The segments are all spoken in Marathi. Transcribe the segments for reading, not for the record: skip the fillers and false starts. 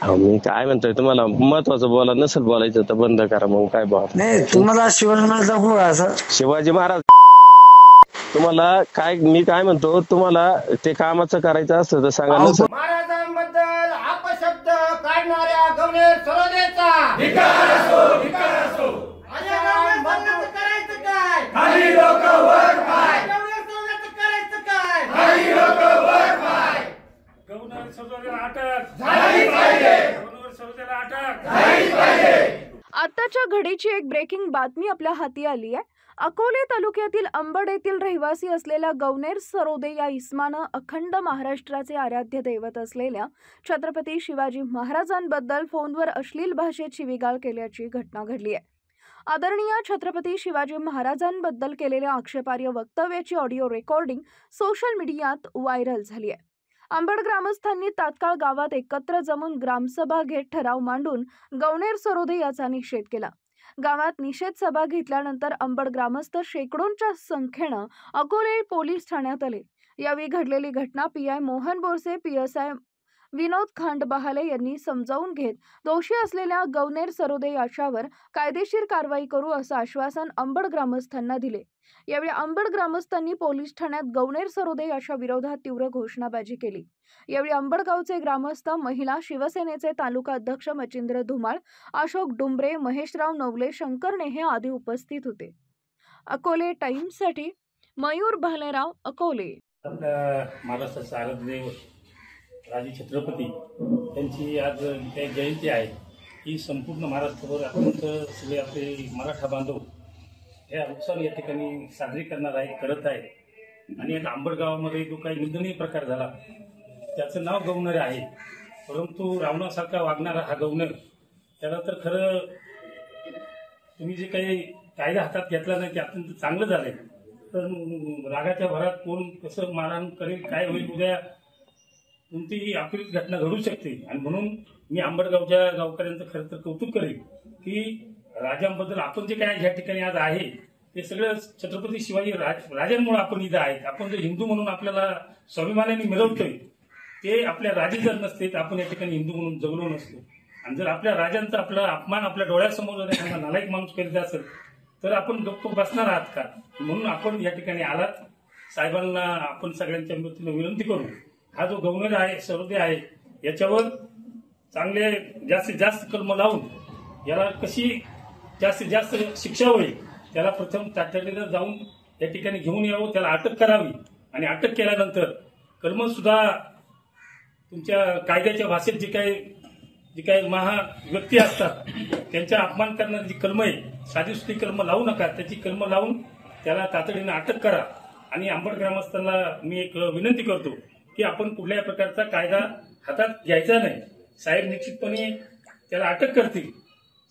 मी काय म्हणतोय, तुम्हाला महत्वाचं बोला, नसेल बोलायचं तर बंद करा, मग काय बोला. नाही तुम्हाला शिवाजी दाखवू का असं? शिवाजी महाराज तुम्हाला काय, मी काय म्हणतो, तुम्हाला ते कामाचं करायचं असतं तर सांगा. अहो, नसेल महाराजांबद्दल अपशब्द काढणाऱ्या गवळेर सरोदेचा धिक्कार असो, धिक्कार असो. करायचं काय? काही लोक वर पाय. गवळेर सरोदेचं करायचं काय? काही लोक वर पाय. गव्हर्नर सरोदेला अटक झाली पाहिजे. गव्हर्नर सरोदेला अटक झाली पाहिजे. आताच्या घडीची एक ब्रेकिंग बातमी आपल्या हाती आली आहे. अकोले तालुक्यातील अंबड येथील रहिवासी असलेल्या गवनेर सरोदे या इस्मानं अखंड महाराष्ट्राचे आराध्य दैवत असलेल्या छत्रपती शिवाजी महाराजांबद्दल फोनवर अश्लील भाषेत शिवीगाळ केल्याची घटना घडली आहे. आदरणीय छत्रपती शिवाजी महाराजांबद्दल केलेल्या आक्षेपार्ह वक्तव्याची ऑडिओ रेकॉर्डिंग सोशल मीडियात व्हायरल झाली आहे. अंबड ग्रामस्थांनी तात्काळ गावात एकत्र जमून ग्रामसभा घेत ठराव मांडून गवनेर सरोदे याचा निषेध केला. गावात निषेध सभा घेतल्यानंतर अंबड ग्रामस्थ शेकडोंच्या संख्येनं अकोले पोलीस ठाण्यात आले. यावेळी घडलेली घटना पीआय मोहन बोरसे, पीएसआय विनोद खांडबहाले यांनी समजावून घेत दोषी असलेल्या गवनेर सरोदे याच्यावर कायदेशीर कारवाई करू असं आश्वासन अंबड ग्रामस्थांना दिले. यावेळी अंबड ग्रामस्थांनी पोलीस ठाण्यात गवनेर सरोदे याच्या विरोधात तीव्र घोषणाबाजी केली. यावेळी अंबड गावचे ग्रामस्थ, महिला, शिवसेनेचे तालुका अध्यक्ष मचिंद्र धुमाळ, अशोक डुंबरे, महेशराव नवले, शंकर नेहे आदी उपस्थित होते. अकोले टाइम्ससाठी मयूर भालेराव, अकोले. आपल्या महाराष्ट्राचे आराध्य राजे छत्रपती यांची आज काही जयंती आहे. ही संपूर्ण महाराष्ट्रभर अत्यंत सगळे आपले मराठा बांधव या उत्सव या ठिकाणी साजरी करत आहे. आणि आता अंबड गावामध्ये जो काही निंदनीय प्रकार झाला त्याचं नाव गवनर आहे, परंतु रावणासारखा वागणारा हा गवनर, त्याला तर खरं तुम्ही जे काही कायदा हातात घेतला नाही ते अत्यंत चांगलं झालंय. पण रागाच्या भरात कोण कसं मारहाण करेल, काय होईल, उद्या कोणतीही अप्रिय घटना घडू शकते. आणि म्हणून मी अंबडगावच्या गावकऱ्यांचं खरं तर कौतुक करेन की राजांबद्दल आपण जे काय या ठिकाणी आज आहे ते सगळं छत्रपती शिवाजी राजांमुळे आपण इथं आहेत. आपण जे हिंदू म्हणून आपल्याला स्वाभिमानाने मिळवतोय ते आपल्या राजे जर नसते तर आपण या ठिकाणी हिंदू म्हणून जगलो नसतो. आणि जर आपल्या राजांचा आपला अपमान आपल्या डोळ्यासमोर जर एखादा नालायक माणूस करीत असेल तर आपण गप्प बसणार आहात का? म्हणून आपण या ठिकाणी आलात. साहेबांना आपण सगळ्यांच्या वतीने विनंती करू, हा जो गवनर आहे, सरोदे आहे, याच्यावर चांगले जास्तीत जास्त कलम लावून याला कशी जास्तीत जास्त शिक्षा होईल त्याला प्रथम तातडीनं जाऊन या ठिकाणी घेऊन यावं, त्याला अटक करावी. आणि अटक केल्यानंतर कलम सुद्धा तुमच्या कायद्याच्या भाषेत जे काही व्यक्ती असतात त्यांचा अपमान करणारी जी कलम आहे, साधी सुधी कलम लावू नका, त्याची कलम लावून त्याला तातडीनं अटक करा. आणि अंबड ग्रामस्थांना मी एक विनंती करतो की आपण कुठल्याही प्रकारचा कायदा हातात घ्यायचा नाही. साहेब निश्चितपणे त्याला अटक करतील,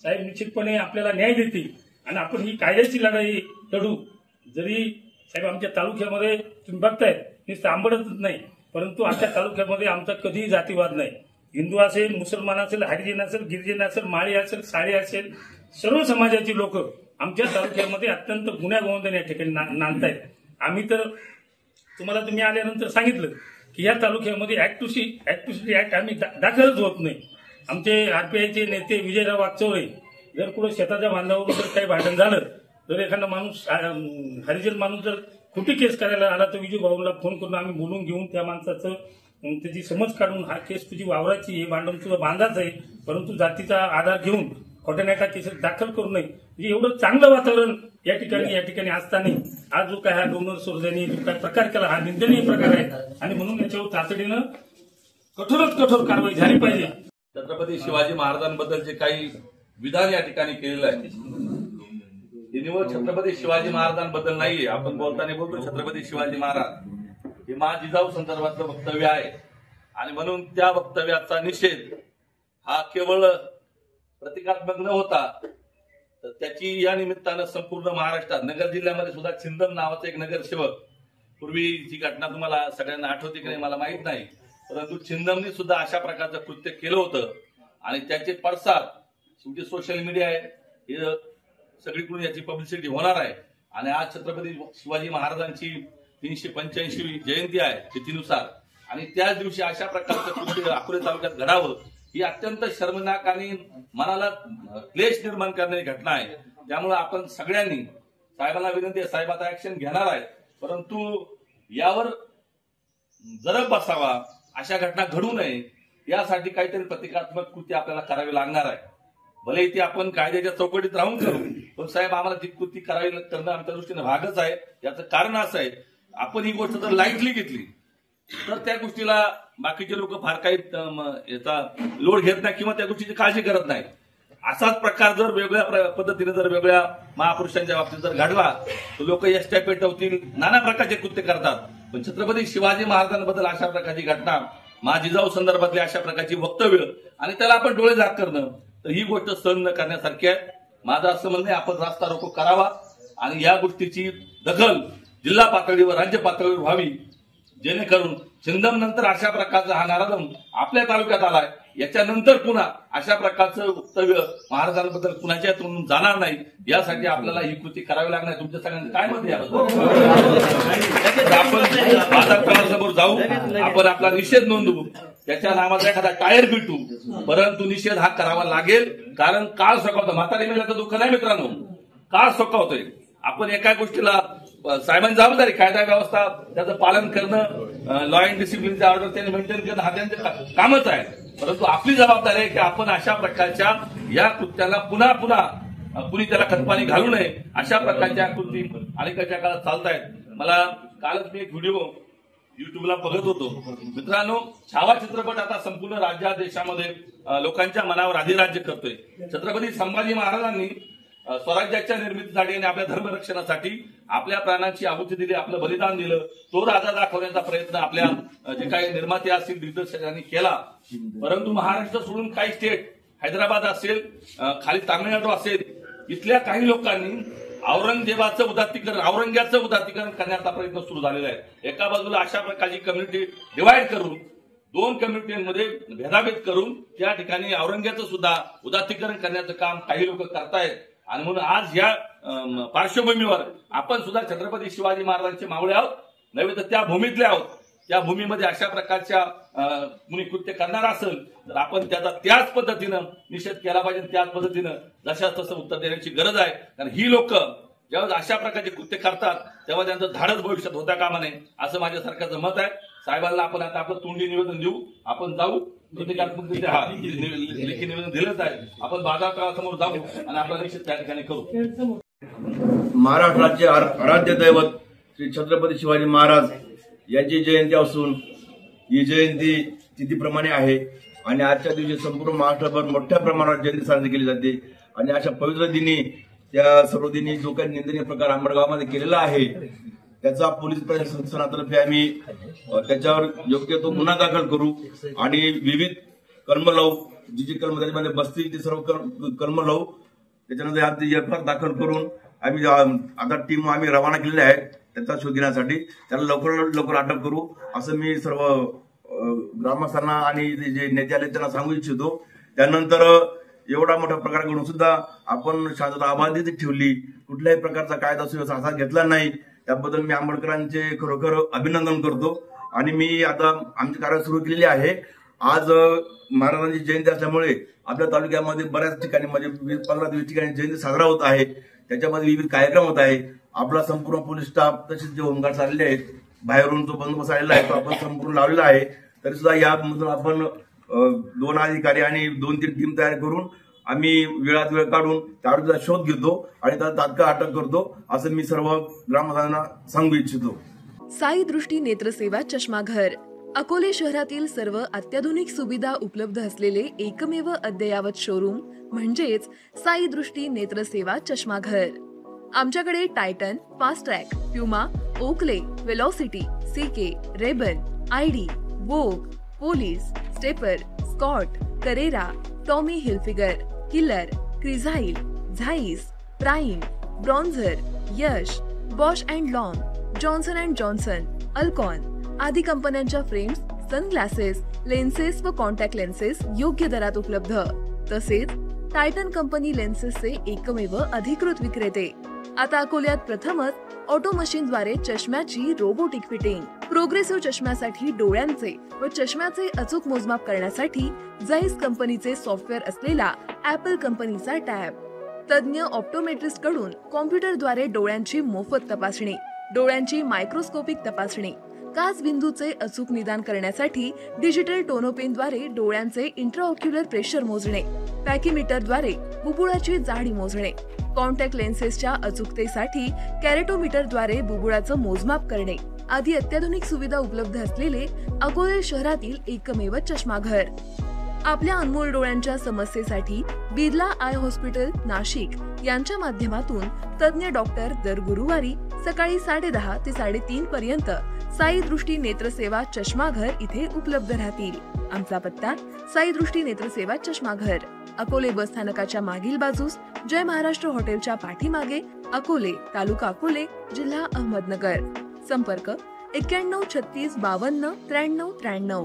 साहेब निश्चितपणे आपल्याला न्याय देतील आणि आपण ही कायद्याची लढाई लढू. जरी साहेब आमच्या तालुक्यामध्ये तुम्ही बघताय नुसतं आंबडच नाही, परंतु आमच्या तालुक्यामध्ये आमचा कधीही जातीवाद नाही. हिंदू असेल, मुसलमान असेल, हरिजन असेल, गिरिजन असेल, माळी असेल, साळी असेल, सर्व समाजाची लोक आमच्या तालुक्यामध्ये अत्यंत गुण्यागोविंदाने या ठिकाणी नांदतायत. आम्ही तर तुम्ही आल्यानंतर सांगितलं की या तालुक्यामध्ये ऍक्ट आम्ही दाखलच होत नाही. आमचे आरपीआयचे नेते विजयराव वागचौरे, जर कुठं शेताच्या बांधावर जर काही भांडण झालं, जर एखादा माणूस हरिजन माणूस जर खोटी केस करायला आला तर विजय भाऊला फोन करून आम्ही बोलून घेऊन त्या माणसाचं त्याची समज काढून हा केस तुझी वावराची, हे भांडण तुझं बांधाच आहे, परंतु जातीचा आधार घेऊन खोट्या नाटा केस दाखल करू नये. म्हणजे एवढं चांगलं वातावरण या ठिकाणी असताना आज जो काय हा गवनर सरोदेने जो काय प्रकार केला हा निंदनीय प्रकार आहे. आणि म्हणून याच्यावर तातडीनं कठोरात कठोर कारवाई झाली पाहिजे. छत्रपती शिवाजी महाराजांबद्दल जे काही विधान या ठिकाणी केलेलं आहे हे निवड छत्रपती शिवाजी महाराजांबद्दल नाहीये. आपण बोलताना बोलतो छत्रपती शिवाजी महाराज हे जिजाऊ संदर्भातलं वक्तव्य आहे. आणि म्हणून त्या वक्तव्याचा निषेध हा केवळ प्रतिकात्मक न होता तर त्याची या निमित्तानं संपूर्ण महाराष्ट्रात, नगर जिल्ह्यामध्ये सुद्धा छिंदम नावाचा एक नगरसेवक, पूर्वीची घटना तुम्हाला सगळ्यांना आठवते की नाही मला माहित नाही, परंतु छिंदमनी सुद्धा अशा प्रकारचं कृत्य केलं होतं. आणि त्याचे पडसाद तुमचे सोशल मीडिया आहे, हे सगळीकडून याची पब्लिसिटी होणार आहे. आणि आज छत्रपती शिवाजी महाराजांची 385वी जयंती आहे तिथीनुसार, आणि त्याच दिवशी अशा प्रकारचं कृत्य अकोले तालुक्यात घडावं ही अत्यंत शर्मनाक आणि मनाला क्लेश निर्माण करणारी घटना आहे. त्यामुळे आपण सगळ्यांनी साहेबांना विनंती आहे, साहेब आता ऍक्शन घेणार आहेत, परंतु यावर जरब बसावा, अशा घटना घडू नये यासाठी काहीतरी प्रतिकात्मक कृती आपल्याला करावी लागणार आहे. भले ती आपण कायद्याच्या चौकटीत राहून करू, पण साहेब आम्हाला ती कृती करावी करणं आमच्या दृष्टीने भागच आहे. याचं कारण असं आहे, आपण ही गोष्ट जर लाईटली घेतली तर त्या गोष्टीला बाकीचे लोक फार काही याचा लोड घेत नाही किंवा त्या गोष्टीची काळजी करत नाही. असाच प्रकार जर वेगळ्या पद्धतीने जर वेगळ्या महापुरुषांच्या बाबतीत जर घडला तर लोक एसट्या पेटवतील, नाना प्रकारचे कृत्य करतात. पण छत्रपती शिवाजी महाराजांबद्दल अशा प्रकारची घटना, मा जिजाऊ संदर्भातली अशा प्रकारची वक्तव्य आणि त्याला आपण डोळे झाक करणं, तर ही गोष्ट सहन न करण्यासारखी आहे. माझं असं म्हणणं आहे, आपण रास्ता रोको करावा आणि या गोष्टीची दखल जिल्हा पातळीवर, राज्य पातळीवर व्हावी, जेणेकरून छिंदम नंतर अशा प्रकारचा हा नराधम आपल्या तालुक्यात आलाय. याच्यानंतर पुन्हा अशा प्रकारचं वक्तव्य महाराजांबद्दल कुणाच्या तोंडून जाणार नाही, यासाठी आपल्याला ही कृती करावी लागणार. तुमच्या सगळ्यांचं काय मत आहे? आपण बाजारपेठांसमोर जाऊ, आपण आपला निषेध नोंदवू, त्याच्या नावाचा एखादा टायर भेटू, परंतु निषेध हा करावा लागेल. कारण काळ सोकावतं, म्हातारी मेल्याचं दुःख नाही मित्रांनो, काळ सोकावतोय. आपण एका गोष्टीला साहेबांची जबाबदारी, कायदा व्यवस्था त्याचं पालन करणं, लॉ अँड डिसिप्लिनचे ऑर्डर त्यांनी मेंटेन करणं हा त्यांचं कामच आहे. परंतु आपली जबाबदारी आहे की आपण अशा प्रकारच्या या कृत्याला पुन्हा कुणी त्याला खतपाणी घालू नये, अशा प्रकारच्या कृती अलीकडच्या काळात चालत आहेत. मला कालच मी एक व्हिडिओ युट्यूबला बघत होतो. मित्रांनो, छावा चित्रपट आता संपूर्ण राज्यात, देशामध्ये लोकांच्या मनावर अधिराज्य करतोय. छत्रपती संभाजी महाराजांनी स्वराज्याच्या निर्मितीसाठी आणि आपल्या धर्मरक्षणासाठी आपल्या प्राणांची आहुती दिली, आपलं बलिदान दिलं. तो राजा दाखवण्याचा प्रयत्न आपल्या जे काही निर्माते असतील, दिग्दर्शकांनी केला. परंतु महाराष्ट्र सोडून काही स्टेट, हैदराबाद असेल, खाली तामिळनाडू असेल, इथल्या काही लोकांनी औरंगजेबाचं उदात्तीकरण करण्याचा प्रयत्न सुरू झालेला आहे. एका बाजूला अशा प्रकारची कम्युनिटी डिवाइड करून, दोन कम्युनिटीमध्ये भेदाभेद करून त्या ठिकाणी औरंगजेबाचं सुद्धा उदात्तीकरण करण्याचं काम काही लोक करतायत. आणि म्हणून आज या पार्श्वभूमीवर आपण सुद्धा छत्रपती शिवाजी महाराजांचे मावळे आहोत, नव्हे तर त्या भूमीतले आहोत. त्या भूमीमध्ये अशा प्रकारच्या कुणी कृत्य करणार असेल तर आपण त्याचा त्याच पद्धतीनं निषेध केला पाहिजे, त्याच पद्धतीनं जशा तसं उत्तर देण्याची गरज आहे. कारण ही लोक जेव्हा अशा प्रकारचे कृत्य करतात तेव्हा त्यांचं धाडस भविष्यात होता कामा नये, असं माझ्या सरकारचं मत आहे. साहेबांना आपण आता आपलं तोंडी निवेदन देऊ, आपण जाऊ, लेखी निवेदन दिलंच आहे. आपण बाजारपेठासमोर जाऊ आणि आपला निषेध त्या ठिकाणी करू. महाराष्ट्राचे आराध्य दैवत श्री छत्रपती शिवाजी महाराज यांची जयंती असून ही जयंती तिथीप्रमाणे आहे आणि आजच्या दिवशी संपूर्ण महाराष्ट्रभर मोठ्या प्रमाणावर जयंती साजरी केली जाते. आणि अशा पवित्र दिनी, त्या सर्व दिनी जो काही निंदनीय प्रकार आंबडगावमध्ये केलेला आहे त्याचा पोलीस प्रशासनातर्फे आम्ही त्याच्यावर योग्य तो गुन्हा दाखल करू आणि विविध कलम लावू. जी कलम त्याच्यामध्ये बसतील ते सर्व कलम लावू. त्याच्यानंतर आमची एफआयआर दाखल करून आम्ही आता टीम आम्ही रवाना केलेली आहे त्याचा शोध घेण्यासाठी. त्याला लवकर अटक करू असं मी सर्व ग्रामस्थांना आणि जे नेते आले त्यांना सांगू इच्छितो. त्यानंतर एवढा मोठा प्रकार घडून सुद्धा आपण शांतता अबाधित ठेवली, कुठल्याही प्रकारचा कायदा सुव्यवस्था असा घेतला नाही, त्याबद्दल मी आंबेडकरांचे खरोखर अभिनंदन करतो. आणि मी आता आमची कार्य सुरू केलेली आहे. आज महाराजांची जयंती असल्यामुळे आपल्या तालुक्यामध्ये बऱ्याच ठिकाणी म्हणजे 15-20 ठिकाणी जयंती साजरा होत आहे. त्याच्यामध्ये विविध कार्यक्रम होत आहे. आपला संपूर्ण पोलीस स्टाफ तसेच जे होमगार्ड आलेले आहेत, बाहेरून जो बंदोबस्त आलेला आहे तो आपण संपूर्ण लावलेला आहे. तरी सुद्धा यामधून आपण 2 अधिकारी आणि 2-3 टीम तयार करून आम्ही वेळात वेळ काढून त्या आरोपीचा शोध घेतो आणि त्याला तात्काळ अटक करतो असं मी सर्व ग्रामस्थांना सांगू इच्छितो. साई दृष्टी नेत्रसेवा चष्माघर अकोले शहरातील सर्व अत्याधुनिक सुविधा उपलब्ध असलेले एकमेव अद्ययावत शोरूम म्हणजेच साई दृष्टी नेत्रसेवा चष्माघर. आमच्याकडे Titan, Fastrack, Puma, Oakley, Velocity, CK, RayBan, ID, Vogue, Police, Stepper, Scott, Carrera, Tommy Hilfiger, Killer, Crizal, Zeiss, Prime, Bronzer, Yash, Bausch and Lomb, Johnson and Johnson, Alcon आदी कंपन्यांच्या फ्रेम्स, सनग्लासेस, लेन्सेस व कॉन्टॅक्ट लेन्सेस योग्य दरात उपलब्ध. तसेच टायटन कंपनी लेन्सेसचे एकमेव अधिकृत विक्रेते. आता अकोल्यात प्रथमच ऑटो मशीनद्वारे चष्म्याची रोबोटिक फिटिंग. प्रोग्रेसिव्ह चष्म्यासाठी डोळ्यांचे व चष्म्याचे अचूक मोजमाप करण्यासाठी जाईस कंपनीचे सॉफ्टवेअर असलेला ऍपल कंपनीचा टॅब. तज्ञ ऑप्टोमेट्रिस्ट कडून कॉम्प्युटरद्वारे डोळ्यांची मोफत तपासणी, डोळ्यांची मायक्रोस्कोपिक तपासणी, काच बिंदूचे अचूक निदान करण्यासाठी डिजिटल टोनोपेनद्वारे डोळ्यांचे इंट्राऑक्युलर प्रेशर मोजणे, पॅकीमीटरद्वारे बुबुळाची जाडी मोजणे, कॉन्टॅक्ट लेन्सेसच्या अचूकतेसाठी कॅरेटोमीटरद्वारे बुबुळाचं मोजमाप करणे आदी अत्याधुनिक सुविधा उपलब्ध असलेले अकोले शहरातील एकमेव चष्माघर. आपल्या अनमोल डोळ्यांच्या समस्येसाठी बिर्ला आय हॉस्पिटल नाशिक यांच्या माध्यमातून तज्ञ डॉक्टर दर गुरुवारी सकाळी 10:30 ते 3:30 पर्यंत साई दृष्टी नेत्रसेवा चष्माघर इथे उपलब्ध राहतील. आमचा पत्ता साई दृष्टी नेत्रसेवा चष्माघर, अकोले बस स्थानकाच्या मागील बाजूस, जय महाराष्ट्र हॉटेलच्या पाठीमागे, अकोले, तालुका अकोले, जिल्हा अहमदनगर. संपर्क 91 36 52 93 93.